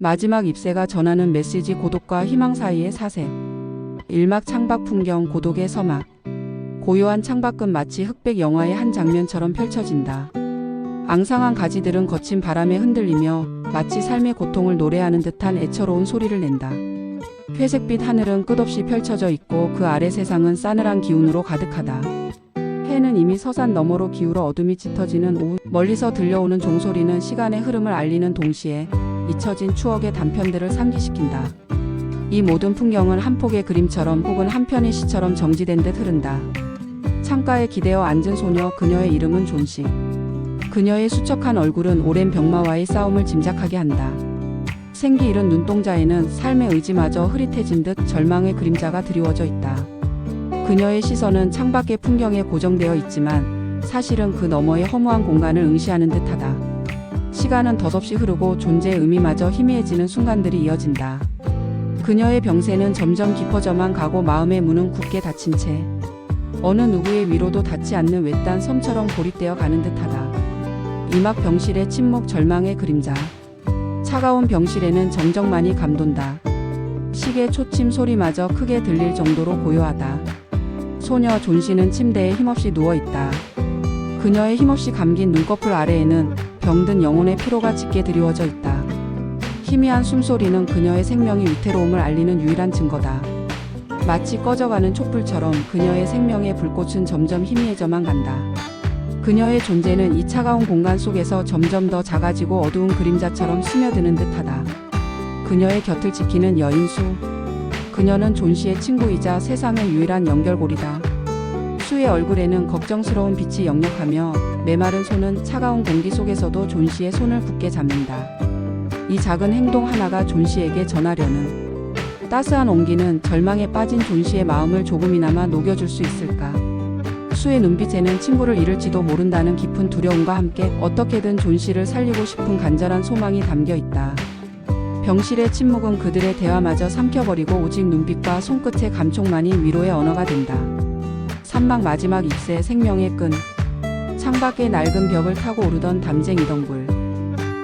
마지막 ip새가 전하는 메시지 고독과 희망 사이의 사색. 일막 창밖 풍경 고독의 서막. 고요한 창밖은 마치 흑백 영화의 한 장면처럼 펼쳐진다. 앙상한 가지들은 거친 바람에 흔들리며 마치 삶의 고통을 노래하는 듯한 애처로운 소리를 낸다. 회색빛 하늘은 끝없이 펼쳐져 있고 그 아래 세상은 싸늘한 기운으로 가득하다. 해는 이미 서산 너머로 기울어 어둠이 짙어지는 오후, 멀리서 들려오는 종소리는 시간의 흐름을 알리는 동시에 잊혀진 추억의 단편들을 상기시킨다. 이 모든 풍경은 한 폭의 그림처럼 혹은 한 편의 시처럼 정지된 듯 흐른다. 창가에 기대어 앉은 소녀, 그녀의 이름은 존시. 그녀의 수척한 얼굴은 오랜 병마와의 싸움을 짐작하게 한다. 생기 잃은 눈동자에는 삶의 의지마저 흐릿해진 듯 절망의 그림자가 드리워져 있다. 그녀의 시선은 창밖의 풍경에 고정되어 있지만 사실은 그 너머의 허무한 공간을 응시하는 듯하다. 시간은 덧없이 흐르고 존재의 의미마저 희미해지는 순간들이 이어진다. 그녀의 병세는 점점 깊어져만 가고 마음의 문은 굳게 닫힌 채 어느 누구의 위로도 닿지 않는 외딴 섬처럼 고립되어 가는 듯하다. 이막 병실의 침묵, 절망의 그림자. 차가운 병실에는 정적만이 감돈다. 시계 초침 소리마저 크게 들릴 정도로 고요하다. 소녀 존시는 침대에 힘없이 누워있다. 그녀의 힘없이 감긴 눈꺼풀 아래에는 병든 영혼의 피로가 짙게 드리워져 있다. 희미한 숨소리는 그녀의 생명이 위태로움을 알리는 유일한 증거다. 마치 꺼져가는 촛불처럼 그녀의 생명의 불꽃은 점점 희미해져만 간다. 그녀의 존재는 이 차가운 공간 속에서 점점 더 작아지고 어두운 그림자처럼 스며드는 듯하다. 그녀의 곁을 지키는 여인수. 그녀는 존시의 친구이자 세상의 유일한 연결고리다. 수의 얼굴에는 걱정스러운 빛이 역력하며 메마른 손은 차가운 공기 속에서도 존시의 손을 굳게 잡는다. 이 작은 행동 하나가 존시에게 전하려는 따스한 온기는 절망에 빠진 존시의 마음을 조금이나마 녹여줄 수 있을까? 수의 눈빛에는 친구를 잃을지도 모른다는 깊은 두려움과 함께 어떻게든 존시를 살리고 싶은 간절한 소망이 담겨 있다. 병실의 침묵은 그들의 대화마저 삼켜버리고 오직 눈빛과 손끝의 감촉만이 위로의 언어가 된다. 산막 마지막 ip새, 생명의 끈. 창밖의 낡은 벽을 타고 오르던 담쟁 이덩굴.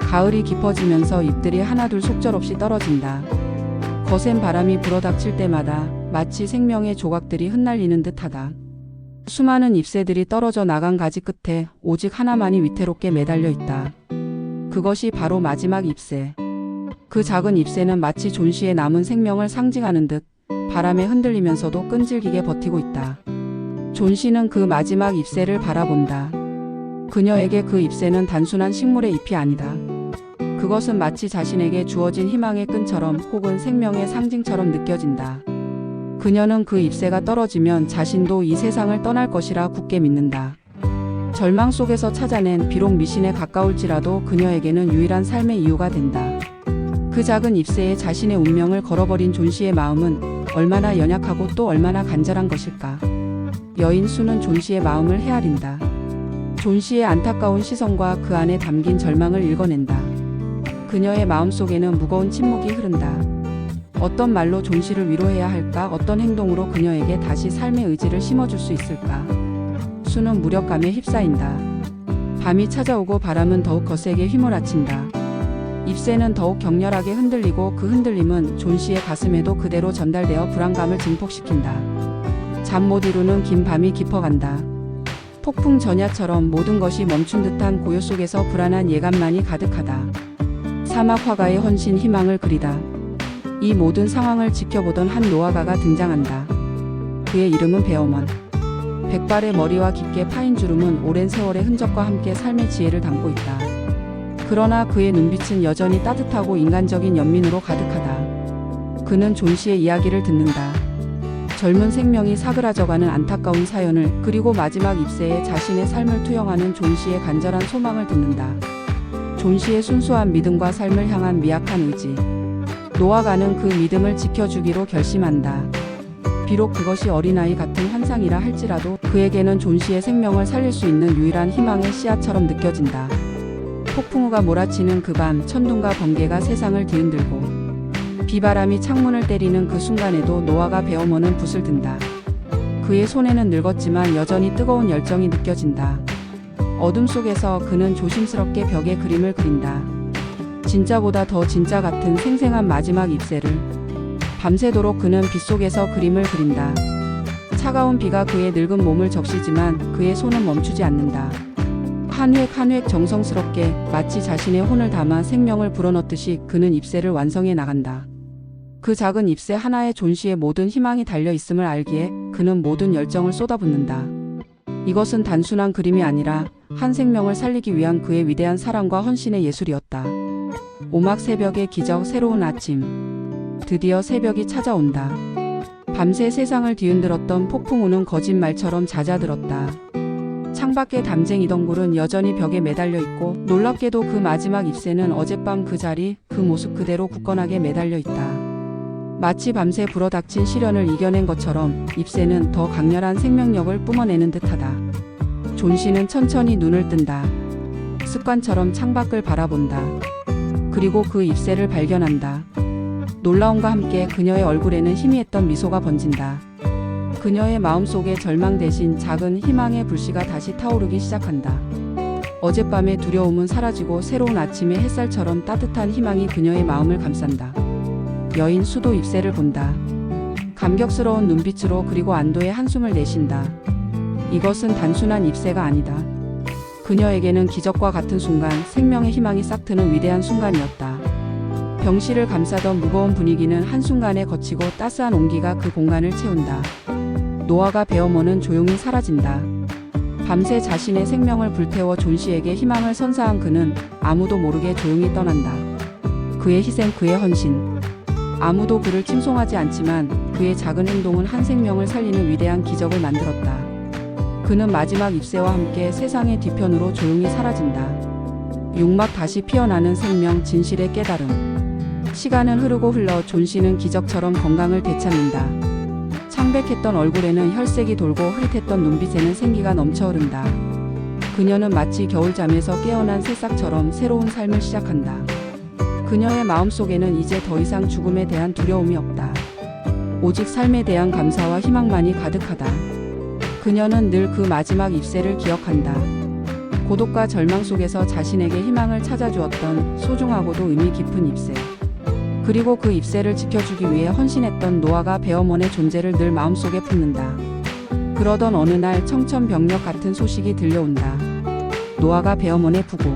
가을이 깊어지면서 잎들이 하나둘 속절없이 떨어진다. 거센 바람이 불어닥칠 때마다 마치 생명의 조각들이 흩날리는 듯하다. 수많은 ip새들이 떨어져 나간 가지 끝에 오직 하나만이 위태롭게 매달려 있다. 그것이 바로 마지막 ip새. 그 작은 ip새는 마치 존시의 남은 생명을 상징하는 듯 바람에 흔들리면서도 끈질기게 버티고 있다. 존시는 그 마지막 ip새를 바라본다. 그녀에게 그 ip새는 단순한 식물의 잎이 아니다. 그것은 마치 자신에게 주어진 희망의 끈처럼 혹은 생명의 상징처럼 느껴진다. 그녀는 그 ip새가 떨어지면 자신도 이 세상을 떠날 것이라 굳게 믿는다. 절망 속에서 찾아낸 비록 미신에 가까울지라도 그녀에게는 유일한 삶의 이유가 된다. 그 작은 ip새에 자신의 운명을 걸어버린 존시의 마음은 얼마나 연약하고 또 얼마나 간절한 것일까. 여인 수는 존시의 마음을 헤아린다. 존시의 안타까운 시선과 그 안에 담긴 절망을 읽어낸다. 그녀의 마음속에는 무거운 침묵이 흐른다. 어떤 말로 존시를 위로해야 할까? 어떤 행동으로 그녀에게 다시 삶의 의지를 심어줄 수 있을까? 수는 무력감에 휩싸인다. 밤이 찾아오고 바람은 더욱 거세게 휘몰아친다. ip새는 더욱 격렬하게 흔들리고 그 흔들림은 존시의 가슴에도 그대로 전달되어 불안감을 증폭시킨다. 잠 못 이루는 긴 밤이 깊어간다. 폭풍 전야처럼 모든 것이 멈춘 듯한 고요 속에서 불안한 예감만이 가득하다. 사막 화가의 헌신, 희망을 그리다. 이 모든 상황을 지켜보던 한 노화가가 등장한다. 그의 이름은 베어먼. 백발의 머리와 깊게 파인 주름은 오랜 세월의 흔적과 함께 삶의 지혜를 담고 있다. 그러나 그의 눈빛은 여전히 따뜻하고 인간적인 연민으로 가득하다. 그는 존시의 이야기를 듣는다. 젊은 생명이 사그라져가는 안타까운 사연을, 그리고 마지막 ip새에 자신의 삶을 투영하는 존시의 간절한 소망을 듣는다. 존시의 순수한 믿음과 삶을 향한 미약한 의지. 노아가는 그 믿음을 지켜주기로 결심한다. 비록 그것이 어린아이 같은 환상이라 할지라도 그에게는 존시의 생명을 살릴 수 있는 유일한 희망의 씨앗처럼 느껴진다. 폭풍우가 몰아치는 그 밤, 천둥과 번개가 세상을 뒤흔들고 비바람이 창문을 때리는 그 순간에도 노아가 베어먼은 붓을 든다. 그의 손에는 늙었지만 여전히 뜨거운 열정이 느껴진다. 어둠 속에서 그는 조심스럽게 벽에 그림을 그린다. 진짜보다 더 진짜 같은 생생한 마지막 잎새를. 밤새도록 그는 빗속에서 그림을 그린다. 차가운 비가 그의 늙은 몸을 적시지만 그의 손은 멈추지 않는다. 한 획 한 획 정성스럽게 마치 자신의 혼을 담아 생명을 불어넣듯이 그는 잎새를 완성해 나간다. 그 작은 잎새 하나에 존 씨의 모든 희망이 달려 있음을 알기에 그는 모든 열정을 쏟아붓는다. 이것은 단순한 그림이 아니라 한 생명을 살리기 위한 그의 위대한 사랑과 헌신의 예술이었다. 오막 새벽의 기적, 새로운 아침. 드디어 새벽이 찾아온다. 밤새 세상을 뒤흔들었던 폭풍우는 거짓말처럼 잦아들었다. 창밖의 담쟁이 덩굴은 여전히 벽에 매달려 있고, 놀랍게도 그 마지막 잎새는 어젯밤 그 자리, 그 모습 그대로 굳건하게 매달려 있다. 마치 밤새 불어닥친 시련을 이겨낸 것처럼 잎새는 더 강렬한 생명력을 뿜어내는 듯하다. 존 씨는 천천히 눈을 뜬다. 습관처럼 창밖을 바라본다. 그리고 그 잎새를 발견한다. 놀라움과 함께 그녀의 얼굴에는 희미했던 미소가 번진다. 그녀의 마음속에 절망 대신 작은 희망의 불씨가 다시 타오르기 시작한다. 어젯밤의 두려움은 사라지고 새로운 아침의 햇살처럼 따뜻한 희망이 그녀의 마음을 감싼다. 여인 수도 잎새를 본다. 감격스러운 눈빛으로, 그리고 안도의 한숨을 내쉰다. 이것은 단순한 잎새가 아니다. 그녀에게는 기적과 같은 순간, 생명의 희망이 싹트는 위대한 순간이었다. 병실을 감싸던 무거운 분위기는 한순간에 거치고 따스한 온기가 그 공간을 채운다. 노아가 베어머는 조용히 사라진다. 밤새 자신의 생명을 불태워 존 씨에게 희망을 선사한 그는 아무도 모르게 조용히 떠난다. 그의 희생, 그의 헌신. 아무도 그를 칭송하지 않지만 그의 작은 행동은 한 생명을 살리는 위대한 기적을 만들었다. 그는 마지막 잎새와 함께 세상의 뒤편으로 조용히 사라진다. 육막 다시 피어나는 생명, 진실의 깨달음. 시간은 흐르고 흘러 존 씨는 기적처럼 건강을 되찾는다. 창백했던 얼굴에는 혈색이 돌고 흐릿했던 눈빛에는 생기가 넘쳐 흐른다. 그녀는 마치 겨울잠에서 깨어난 새싹처럼 새로운 삶을 시작한다. 그녀의 마음속에는 이제 더 이상 죽음에 대한 두려움이 없다. 오직 삶에 대한 감사와 희망만이 가득하다. 그녀는 늘 그 마지막 잎새를 기억한다. 고독과 절망 속에서 자신에게 희망을 찾아주었던 소중하고도 의미 깊은 잎새. 그리고 그 잎새를 지켜주기 위해 헌신했던 노아가 베어먼의 존재를 늘 마음속에 품는다. 그러던 어느 날 청천벽력 같은 소식이 들려온다. 노아가 베어먼의 부고,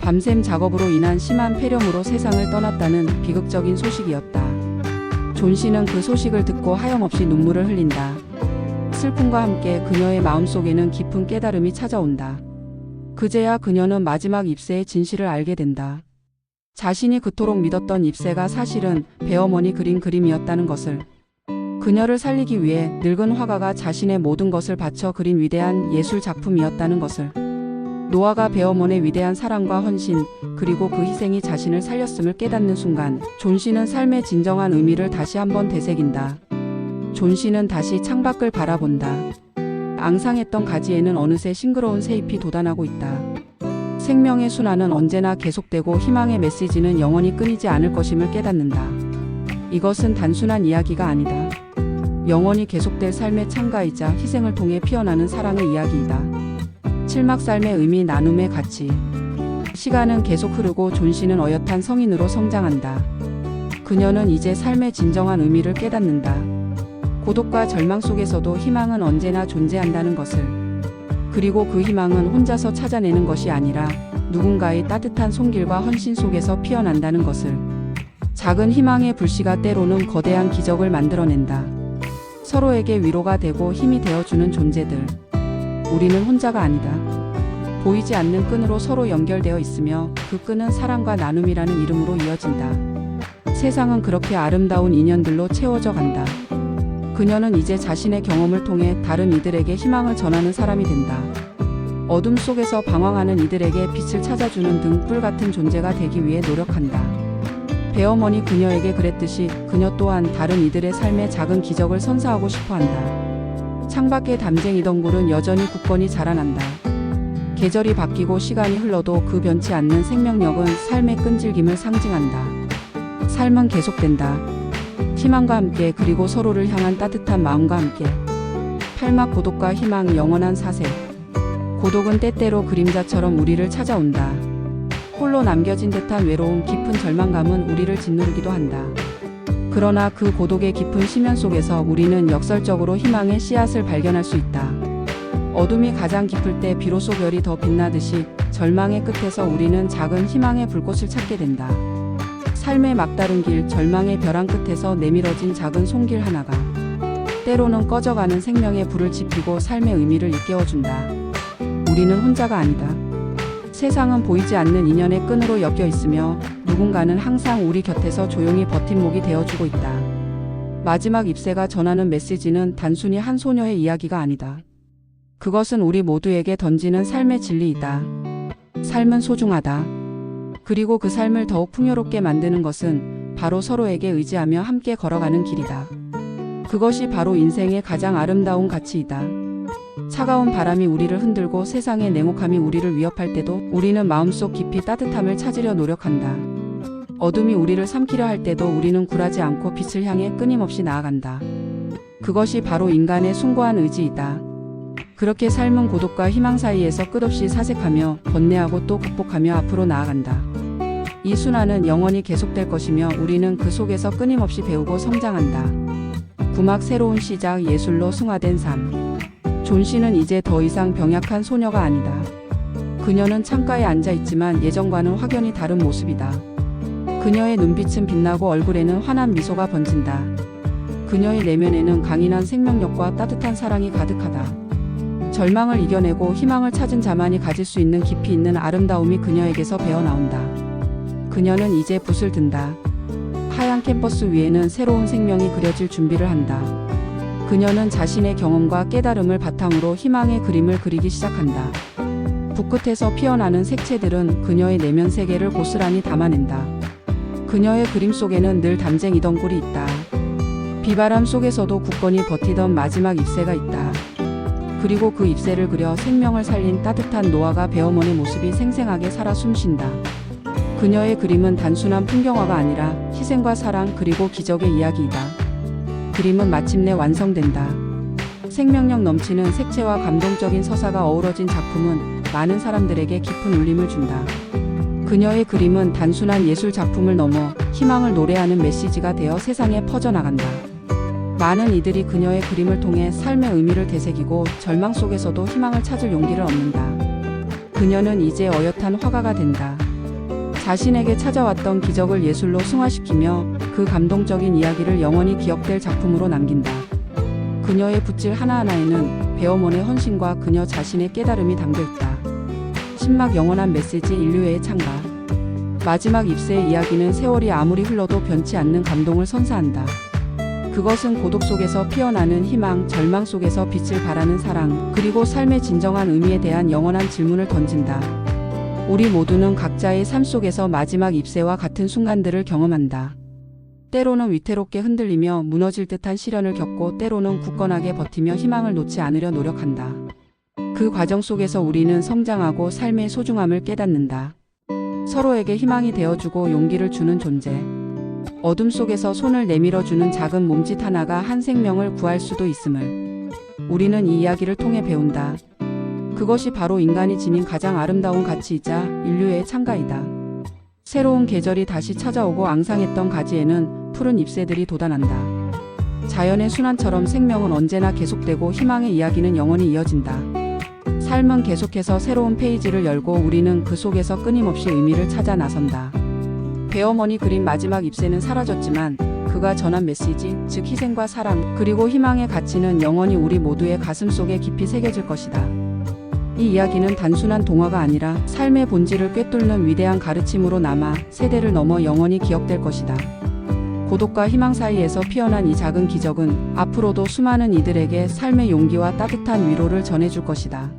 밤샘 작업으로 인한 심한 폐렴으로 세상을 떠났다는 비극적인 소식이었다. 존 씨는 그 소식을 듣고 하염없이 눈물을 흘린다. 슬픔과 함께 그녀의 마음속에는 깊은 깨달음이 찾아온다. 그제야 그녀는 마지막 잎새의 진실을 알게 된다. 자신이 그토록 믿었던 잎새가 사실은 베어먼이 그린 그림이었다는 것을. 그녀를 살리기 위해 늙은 화가가 자신의 모든 것을 바쳐 그린 위대한 예술 작품이었다는 것을. 노아가 베어먼의 위대한 사랑과 헌신, 그리고 그 희생이 자신을 살렸음을 깨닫는 순간, 존 씨는 삶의 진정한 의미를 다시 한번 되새긴다. 존 씨는 다시 창밖을 바라본다. 앙상했던 가지에는 어느새 싱그러운 새잎이 돋아나고 있다. 생명의 순환은 언제나 계속되고 희망의 메시지는 영원히 끊이지 않을 것임을 깨닫는다. 이것은 단순한 이야기가 아니다. 영원히 계속될 삶의 창가이자 희생을 통해 피어나는 사랑의 이야기이다. 칠막 삶의 의미, 나눔의 가치. 시간은 계속 흐르고 존 씨는 어엿한 성인으로 성장한다. 그녀는 이제 삶의 진정한 의미를 깨닫는다. 고독과 절망 속에서도 희망은 언제나 존재한다는 것을. 그리고 그 희망은 혼자서 찾아내는 것이 아니라 누군가의 따뜻한 손길과 헌신 속에서 피어난다는 것을. 작은 희망의 불씨가 때로는 거대한 기적을 만들어낸다. 서로에게 위로가 되고 힘이 되어주는 존재들. 우리는 혼자가 아니다. 보이지 않는 끈으로 서로 연결되어 있으며 그 끈은 사랑과 나눔이라는 이름으로 이어진다. 세상은 그렇게 아름다운 인연들로 채워져 간다. 그녀는 이제 자신의 경험을 통해 다른 이들에게 희망을 전하는 사람이 된다. 어둠 속에서 방황하는 이들에게 빛을 찾아주는 등불 같은 존재가 되기 위해 노력한다. 베어먼이 그녀에게 그랬듯이 그녀 또한 다른 이들의 삶에 작은 기적을 선사하고 싶어 한다. 창밖의 담쟁이 덩굴은 여전히 굳건히 자라난다. 계절이 바뀌고 시간이 흘러도 그 변치 않는 생명력은 삶의 끈질김을 상징한다. 삶은 계속된다. 희망과 함께, 그리고 서로를 향한 따뜻한 마음과 함께. 팔막 고독과 희망, 영원한 사색. 고독은 때때로 그림자처럼 우리를 찾아온다. 홀로 남겨진 듯한 외로움, 깊은 절망감은 우리를 짓누르기도 한다. 그러나 그 고독의 깊은 심연 속에서 우리는 역설적으로 희망의 씨앗을 발견할 수 있다. 어둠이 가장 깊을 때 비로소 별이 더 빛나듯이 절망의 끝에서 우리는 작은 희망의 불꽃을 찾게 된다. 삶의 막다른 길, 절망의 벼랑 끝에서 내밀어진 작은 손길 하나가 때로는 꺼져가는 생명의 불을 지피고 삶의 의미를 일깨워준다. 우리는 혼자가 아니다. 세상은 보이지 않는 인연의 끈으로 엮여 있으며 누군가는 항상 우리 곁에서 조용히 버팀목이 되어주고 있다. 마지막 잎새가 전하는 메시지는 단순히 한 소녀의 이야기가 아니다. 그것은 우리 모두에게 던지는 삶의 진리이다. 삶은 소중하다. 그리고 그 삶을 더욱 풍요롭게 만드는 것은 바로 서로에게 의지하며 함께 걸어가는 길이다. 그것이 바로 인생의 가장 아름다운 가치이다. 차가운 바람이 우리를 흔들고 세상의 냉혹함이 우리를 위협할 때도 우리는 마음속 깊이 따뜻함을 찾으려 노력한다. 어둠이 우리를 삼키려 할 때도 우리는 굴하지 않고 빛을 향해 끊임없이 나아간다. 그것이 바로 인간의 숭고한 의지이다. 그렇게 삶은 고독과 희망 사이에서 끝없이 사색하며 번뇌하고 또 극복하며 앞으로 나아간다. 이 순환은 영원히 계속될 것이며 우리는 그 속에서 끊임없이 배우고 성장한다. 구막 새로운 시작, 예술로 승화된 삶. 존 씨는 이제 더 이상 병약한 소녀가 아니다. 그녀는 창가에 앉아 있지만 예전과는 확연히 다른 모습이다. 그녀의 눈빛은 빛나고 얼굴에는 환한 미소가 번진다. 그녀의 내면에는 강인한 생명력과 따뜻한 사랑이 가득하다. 절망을 이겨내고 희망을 찾은 자만이 가질 수 있는 깊이 있는 아름다움이 그녀에게서 배어나온다. 그녀는 이제 붓을 든다. 하얀 캔버스 위에는 새로운 생명이 그려질 준비를 한다. 그녀는 자신의 경험과 깨달음을 바탕으로 희망의 그림을 그리기 시작한다. 붓끝에서 피어나는 색채들은 그녀의 내면 세계를 고스란히 담아낸다. 그녀의 그림 속에는 늘 담쟁이던 꿀이 있다. 비바람 속에서도 굳건히 버티던 마지막 잎새가 있다. 그리고 그 잎새를 그려 생명을 살린 따뜻한 노화가 배어머니 모습이 생생하게 살아 숨쉰다. 그녀의 그림은 단순한 풍경화가 아니라 희생과 사랑 그리고 기적의 이야기이다. 그림은 마침내 완성된다. 생명력 넘치는 색채와 감동적인 서사가 어우러진 작품은 많은 사람들에게 깊은 울림을 준다. 그녀의 그림은 단순한 예술 작품을 넘어 희망을 노래하는 메시지가 되어 세상에 퍼져나간다. 많은 이들이 그녀의 그림을 통해 삶의 의미를 되새기고 절망 속에서도 희망을 찾을 용기를 얻는다. 그녀는 이제 어엿한 화가가 된다. 자신에게 찾아왔던 기적을 예술로 승화시키며 그 감동적인 이야기를 영원히 기억될 작품으로 남긴다. 그녀의 붓질 하나하나에는 배어먼의 헌신과 그녀 자신의 깨달음이 담겨있다. 신막 영원한 메시지, 인류의 창가. 마지막 잎새의 이야기는 세월이 아무리 흘러도 변치 않는 감동을 선사한다. 그것은 고독 속에서 피어나는 희망, 절망 속에서 빛을 발하는 사랑, 그리고 삶의 진정한 의미에 대한 영원한 질문을 던진다. 우리 모두는 각자의 삶 속에서 마지막 잎새와 같은 순간들을 경험한다. 때로는 위태롭게 흔들리며 무너질 듯한 시련을 겪고 때로는 굳건하게 버티며 희망을 놓지 않으려 노력한다. 그 과정 속에서 우리는 성장하고 삶의 소중함을 깨닫는다. 서로에게 희망이 되어주고 용기를 주는 존재. 어둠 속에서 손을 내밀어주는 작은 몸짓 하나가 한 생명을 구할 수도 있음을 우리는 이 이야기를 통해 배운다. 그것이 바로 인간이 지닌 가장 아름다운 가치이자 인류의 창가이다. 새로운 계절이 다시 찾아오고 앙상했던 가지에는 푸른 잎새들이 돋아난다. 자연의 순환처럼 생명은 언제나 계속되고 희망의 이야기는 영원히 이어진다. 삶은 계속해서 새로운 페이지를 열고 우리는 그 속에서 끊임없이 의미를 찾아 나선다. 배어머니 그린 마지막 잎새는 사라졌지만 그가 전한 메시지, 즉 희생과 사랑, 그리고 희망의 가치는 영원히 우리 모두의 가슴 속에 깊이 새겨질 것이다. 이 이야기는 단순한 동화가 아니라 삶의 본질을 꿰뚫는 위대한 가르침으로 남아 세대를 넘어 영원히 기억될 것이다. 고독과 희망 사이에서 피어난 이 작은 기적은 앞으로도 수많은 이들에게 삶의 용기와 따뜻한 위로를 전해줄 것이다.